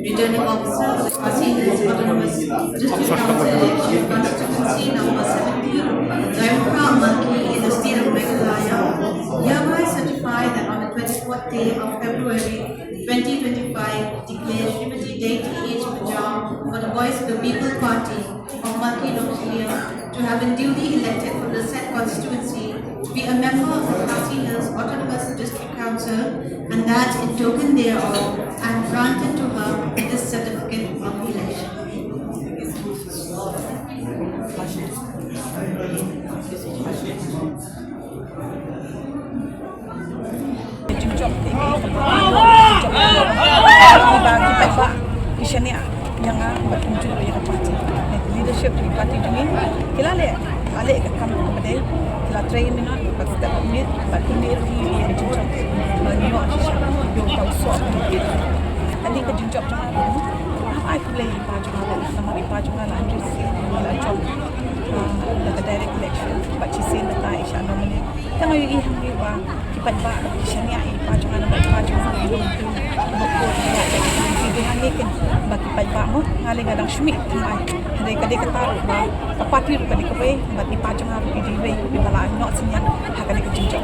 Returning Officer of the Khasi Hills Autonomous District Council Election Constituency number 17, Laitumkhrah Malki in the state of Meghalaya, hereby certify that on the 24th day of February 2025 declares Srimati Deiti Majaw for the Voice of the People Party of Malki Laitumkhrah to have been duly elected from the said constituency to be a member of the Khasi Hills Autonomous District Council, and that in token thereof I am granted to her this certificate of election. Leadership di parti ini kita lihat balik ke kampung kedai kita train minat kita minat batu ni yang jujur banyak sisa yang tahu soal kita nanti ke jujur jangan apa itu lagi pajangan nama pajangan lanjut sih lanjut the direct election baca sen data isya nominate tengah yang ini hamil kipat ba isya ni pajangan nama pajangan belum tu bukti dia hanya kan bagi kipat ba mo ngaling kadang schmidt mai hari kadai kata ba parti kadai kape bagi pajangan di diwe di balaan not senyap hakane ke jujur